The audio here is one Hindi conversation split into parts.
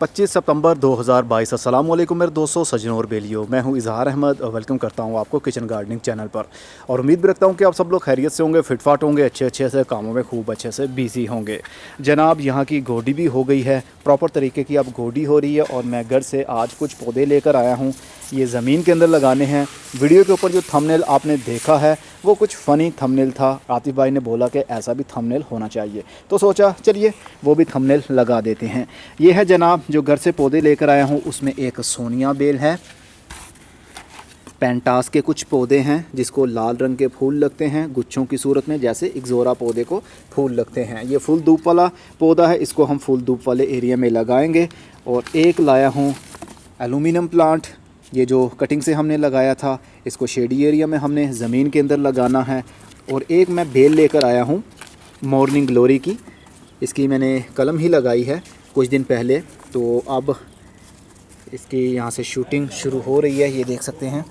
25 सितंबर 2022। अस्सलाम वालेकुम मेरे दोस्तों, सज्जनों और बेलियों। मैं हूं इजहार अहमद और वेलकम करता हूं आपको किचन गार्डनिंग चैनल पर। और उम्मीद भी रखता हूं कि आप सब लोग खैरियत से होंगे, फिटफाट होंगे, अच्छे से कामों में खूब अच्छे से बिजी होंगे। जनाब, यहां की गोडी भी हो गई है, प्रॉपर तरीके की अब गोडी हो रही है। और मैं घर से आज कुछ पौधे लेकर आया हूँ, ये ज़मीन के अंदर लगाने हैं। वीडियो के ऊपर जो थंबनेल आपने देखा है वो कुछ फ़नी थंबनेल था। आतिफ भाई ने बोला कि ऐसा भी थंबनेल होना चाहिए, तो सोचा चलिए वो भी थंबनेल लगा देते हैं। ये है जनाब जो घर से पौधे लेकर आया हूँ, उसमें एक सोनिया बेल है, पेंटास के कुछ पौधे हैं जिसको लाल रंग के फूल लगते हैं गुच्छों की सूरत में, जैसे इक्ज़ोरा पौधे को फूल लगते हैं। ये फुल धूप वाला पौधा है, इसको हम फुल धूप वाले एरिया में लगाएंगे। और एक लाया हूँ एलुमिनियम प्लांट, ये जो कटिंग से हमने लगाया था, इसको शेडी एरिया में हमने ज़मीन के अंदर लगाना है। और एक मैं बेल लेकर आया हूँ मॉर्निंग ग्लोरी की, इसकी मैंने कलम ही लगाई है कुछ दिन पहले, तो अब इसकी यहाँ से शूटिंग शुरू हो रही है। ये देख सकते हैं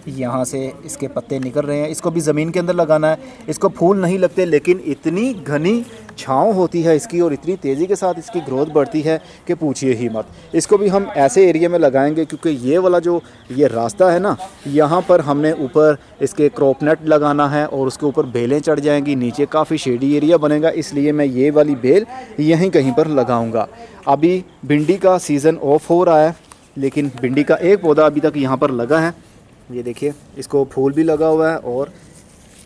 यहाँ से इसके पत्ते निकल रहे हैं। इसको भी ज़मीन के अंदर लगाना है। इसको फूल नहीं लगते, लेकिन इतनी घनी छाँव होती है इसकी और इतनी तेज़ी के साथ इसकी ग्रोथ बढ़ती है कि पूछिए ही मत। इसको भी हम ऐसे एरिया में लगाएंगे क्योंकि ये वाला जो ये रास्ता है ना, यहाँ पर हमने ऊपर इसके क्रॉपनेट लगाना है और उसके ऊपर बेलें चढ़ जाएंगी, नीचे काफ़ी शेडी एरिया बनेगा, इसलिए मैं ये वाली बेल यहीं कहीं पर लगाऊँगा। अभी भिंडी का सीज़न ऑफ हो रहा है, लेकिन भिंडी का एक पौधा अभी तक यहाँ पर लगा है। ये देखिए, इसको फूल भी लगा हुआ है और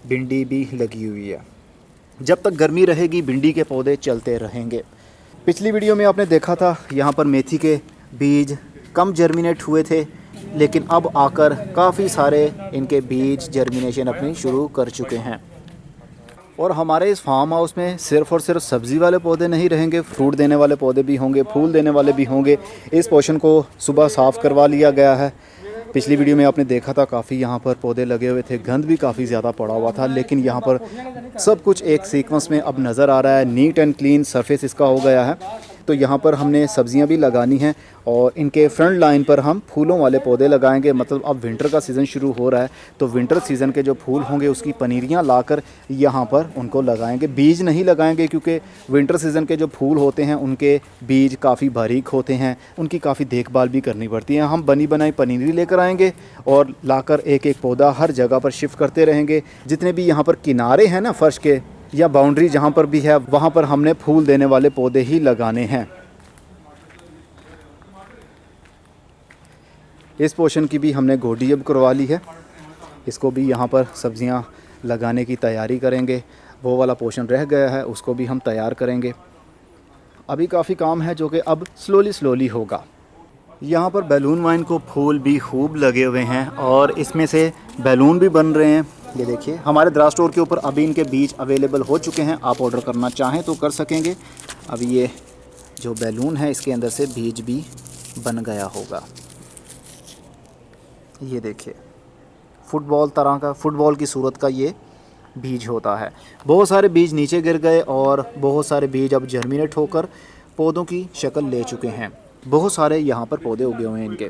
भिंडी भी लगी हुई है। जब तक गर्मी रहेगी भिंडी के पौधे चलते रहेंगे। पिछली वीडियो में आपने देखा था यहाँ पर मेथी के बीज कम जर्मिनेट हुए थे, लेकिन अब आकर काफ़ी सारे इनके बीज जर्मिनेशन अपनी शुरू कर चुके हैं। और हमारे इस फार्म हाउस में सिर्फ़ और सिर्फ सब्ज़ी वाले पौधे नहीं रहेंगे, फ्रूट देने वाले पौधे भी होंगे, फूल देने वाले भी होंगे। इस पोर्शन को सुबह साफ़ करवा लिया गया है। पिछली वीडियो में आपने देखा था काफ़ी यहाँ पर पौधे लगे हुए थे, गंद भी काफ़ी ज़्यादा पड़ा हुआ था, लेकिन यहाँ पर सब कुछ एक सीक्वेंस में अब नज़र आ रहा है। नीट एंड क्लीन सरफेस इसका हो गया है। तो यहाँ पर हमने सब्जियाँ भी लगानी हैं और इनके फ्रंट लाइन पर हम फूलों वाले पौधे लगाएंगे। मतलब अब विंटर का सीज़न शुरू हो रहा है, तो विंटर सीज़न के जो फूल होंगे उसकी पनीरियाँ लाकर यहाँ पर उनको लगाएंगे। बीज नहीं लगाएंगे क्योंकि विंटर सीज़न के जो फूल होते हैं उनके बीज काफ़ी बारीक होते हैं, उनकी काफ़ी देखभाल भी करनी पड़ती है। हम बनी बनाई पनीरी लेकर आएंगे और लाकर एक एक पौधा हर जगह पर शिफ्ट करते रहेंगे। जितने भी यहाँ पर किनारे हैं ना फर्श के या बाउंड्री जहाँ पर भी है, वहाँ पर हमने फूल देने वाले पौधे ही लगाने हैं। इस पोर्शन की भी हमने गोडी अब करवा ली है, इसको भी यहाँ पर सब्जियाँ लगाने की तैयारी करेंगे। वो वाला पोर्शन रह गया है, उसको भी हम तैयार करेंगे। अभी काफ़ी काम है जो कि अब स्लोली होगा। यहाँ पर बैलून वाइन को फूल भी खूब लगे हुए हैं और इसमें से बैलून भी बन रहे हैं। ये देखिए, हमारे द्रास स्टोर के ऊपर अभी इनके बीज अवेलेबल हो चुके हैं, आप ऑर्डर करना चाहें तो कर सकेंगे। अभी ये जो बैलून है इसके अंदर से बीज भी बन गया होगा। ये देखिए, फुटबॉल तरह का, फुटबॉल की सूरत का ये बीज होता है। बहुत सारे बीज नीचे गिर गए और बहुत सारे बीज अब जर्मिनेट होकर पौधों की शक्ल ले चुके हैं। बहुत सारे यहाँ पर पौधे उगे हुए हैं इनके।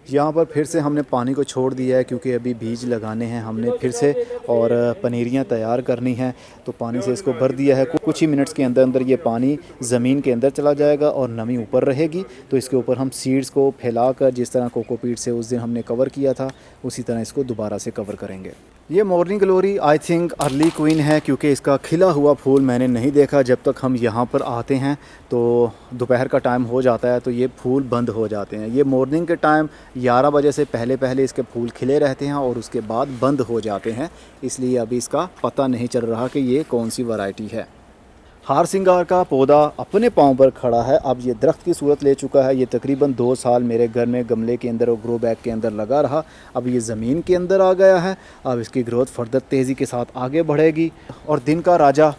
यहाँ पर फिर से हमने पानी को छोड़ दिया है क्योंकि अभी बीज लगाने हैं हमने फिर से और पनीरियाँ तैयार करनी हैं, तो पानी से इसको भर दिया है। कुछ ही मिनट्स के अंदर अंदर ये पानी ज़मीन के अंदर चला जाएगा और नमी ऊपर रहेगी, तो इसके ऊपर हम सीड्स को फैलाकर जिस तरह कोकोपीट से उस दिन हमने कवर किया था उसी तरह इसको दोबारा से कवर करेंगे। ये morning glory I think early queen है क्योंकि इसका खिला हुआ फूल मैंने नहीं देखा। जब तक हम यहाँ पर आते हैं तो दोपहर का टाइम हो जाता है तो ये फूल बंद हो जाते हैं। ये मॉर्निंग के टाइम 11 बजे से पहले इसके फूल खिले रहते हैं और उसके बाद बंद हो जाते हैं, इसलिए अभी इसका पता नहीं चल रहा कि ये कौन सी वैरायटी है। हार सिंगार का पौधा अपने पाँव पर खड़ा है, अब ये दरख्त की सूरत ले चुका है। ये तकरीबन 2 साल मेरे घर में गमले के अंदर और ग्रो बैग के अंदर लगा रहा, अब ये ज़मीन के अंदर आ गया है। अब इसकी ग्रोथ फर्दर तेज़ी के साथ आगे बढ़ेगी। और दिन का राजा,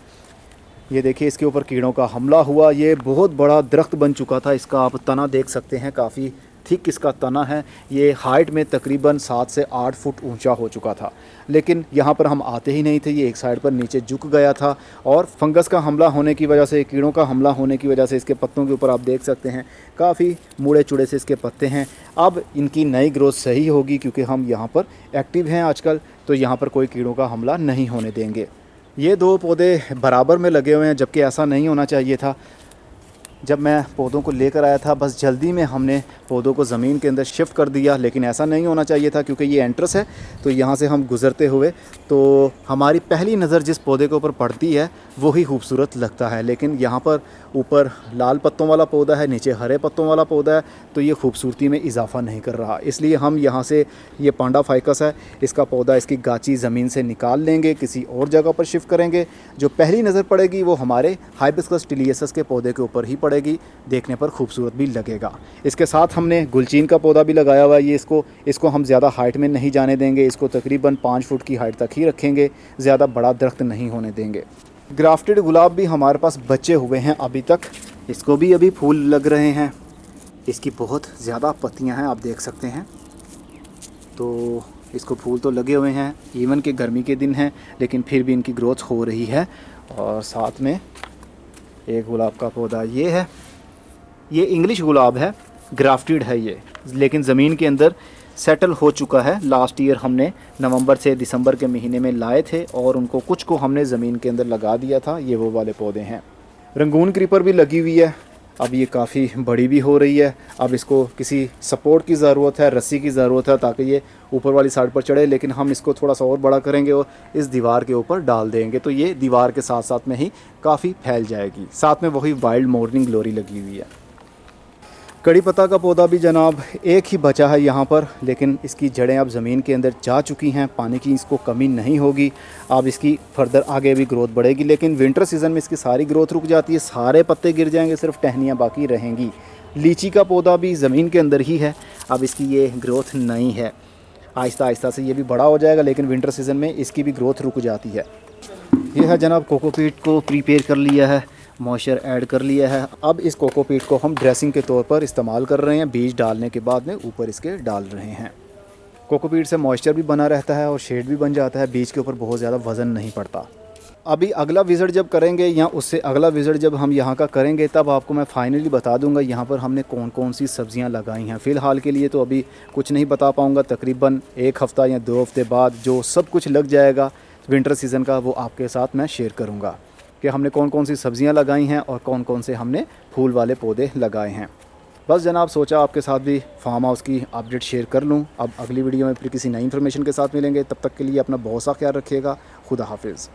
ये देखिए, इसके ऊपर कीड़ों का हमला हुआ। ये बहुत बड़ा दरख्त बन चुका था, इसका आप तना देख सकते हैं, काफ़ी थिक इसका तना है। ये हाइट में तकरीबन 7 से 8 फुट ऊंचा हो चुका था, लेकिन यहाँ पर हम आते ही नहीं थे। ये एक साइड पर नीचे झुक गया था और फंगस का हमला होने की वजह से, कीड़ों का हमला होने की वजह से इसके पत्तों के ऊपर आप देख सकते हैं काफ़ी मुड़े चुड़े से इसके पत्ते हैं। अब इनकी नई ग्रोथ सही होगी क्योंकि हम यहाँ पर एक्टिव हैं आजकल, तो यहाँ पर कोई कीड़ों का हमला नहीं होने देंगे। ये 2 पौधे बराबर में लगे हुए हैं, जबकि ऐसा नहीं होना चाहिए था। जब मैं पौधों को लेकर आया था बस जल्दी में हमने पौधों को ज़मीन के अंदर शिफ्ट कर दिया, लेकिन ऐसा नहीं होना चाहिए था क्योंकि ये एंट्रेंस है। तो यहाँ से हम गुज़रते हुए तो हमारी पहली नज़र जिस पौधे के ऊपर पड़ती है वही खूबसूरत लगता है, लेकिन यहाँ पर ऊपर लाल पत्तों वाला पौधा है, नीचे हरे पत्तों वाला पौधा है, तो ये खूबसूरती में इजाफ़ा नहीं कर रहा। इसलिए हम यहाँ से ये पांडा फाइकस है, इसका पौधा, इसकी गाची ज़मीन से निकाल लेंगे, किसी और जगह पर शिफ्ट करेंगे। जो पहली नज़र पड़ेगी वो हमारे हाइबिस्कस टिलियसस के पौधे के ऊपर ही पड़ेगी, देखने पर खूबसूरत भी लगेगा। इसके साथ हमने गुलचीन का पौधा भी लगाया हुआ है। ये इसको हम ज़्यादा हाइट में नहीं जाने देंगे, इसको तकरीबन 5 फुट की हाइट तक ही रखेंगे, ज़्यादा बड़ा दरख्त नहीं होने देंगे। ग्राफ्टेड गुलाब भी हमारे पास बचे हुए हैं अभी तक, इसको भी अभी फूल लग रहे हैं। इसकी बहुत ज़्यादा पत्तियां हैं, आप देख सकते हैं। तो इसको फूल तो लगे हुए हैं, इवन कि गर्मी के दिन हैं, लेकिन फिर भी इनकी ग्रोथ हो रही है। और साथ में एक गुलाब का पौधा ये है, ये इंग्लिश गुलाब है, ग्राफ्टेड है ये, लेकिन ज़मीन के अंदर सेटल हो चुका है। लास्ट ईयर हमने नवंबर से दिसंबर के महीने में लाए थे और उनको कुछ को हमने ज़मीन के अंदर लगा दिया था। ये वो वाले पौधे हैं। रंगून क्रीपर भी लगी हुई है, अब ये काफ़ी बड़ी भी हो रही है। अब इसको किसी सपोर्ट की ज़रूरत है, रस्सी की ज़रूरत है ताकि ये ऊपर वाली साइड पर चढ़े, लेकिन हम इसको थोड़ा सा और बड़ा करेंगे और इस दीवार के ऊपर डाल देंगे तो ये दीवार के साथ साथ में ही काफ़ी फैल जाएगी। साथ में वही वाइल्ड मॉर्निंग ग्लोरी लगी हुई है। कड़ी पत्ता का पौधा भी जनाब एक ही बचा है यहाँ पर, लेकिन इसकी जड़ें अब ज़मीन के अंदर जा चुकी हैं, पानी की इसको कमी नहीं होगी। अब इसकी फर्दर आगे भी ग्रोथ बढ़ेगी, लेकिन विंटर सीज़न में इसकी सारी ग्रोथ रुक जाती है, सारे पत्ते गिर जाएंगे, सिर्फ टहनियाँ बाकी रहेंगी। लीची का पौधा भी ज़मीन के अंदर ही है, अब इसकी ये ग्रोथ नहीं है, आहिस्ता आहिस्ता से ये भी बड़ा हो जाएगा, लेकिन विंटर सीज़न में इसकी भी ग्रोथ रुक जाती है। यह है जनाब कोकोपीट को प्रीपेयर कर लिया है, मॉइस्चर ऐड कर लिया है। अब इस कोकोपीट को हम ड्रेसिंग के तौर पर इस्तेमाल कर रहे हैं, बीज डालने के बाद में ऊपर इसके डाल रहे हैं। कोकोपीट से मॉइस्चर भी बना रहता है और शेड भी बन जाता है, बीज के ऊपर बहुत ज़्यादा वज़न नहीं पड़ता। अभी अगला विज़िट जब करेंगे या उससे अगला विज़िट जब हम यहाँ का करेंगे तब आपको मैं फाइनली बता दूंगा यहाँ पर हमने कौन कौन सी सब्ज़ियाँ लगाई हैं। फ़िलहाल के लिए तो अभी कुछ नहीं बता पाऊँगा, तकरीबन 1 हफ़्ता या 2 हफ़्ते बाद जो सब कुछ लग जाएगा विंटर सीज़न का वो आपके साथ मैं शेयर करूँगा कि हमने कौन कौन सी सब्ज़ियाँ लगाई हैं और कौन कौन से हमने फूल वाले पौधे लगाए हैं। बस जनाब सोचा आपके साथ भी फार्म हाउस की अपडेट शेयर कर लूँ। अब अगली वीडियो में फिर किसी नई इन्फॉर्मेशन के साथ मिलेंगे, तब तक के लिए अपना बहुत सा ख्याल रखिएगा। खुदा हाफिज़।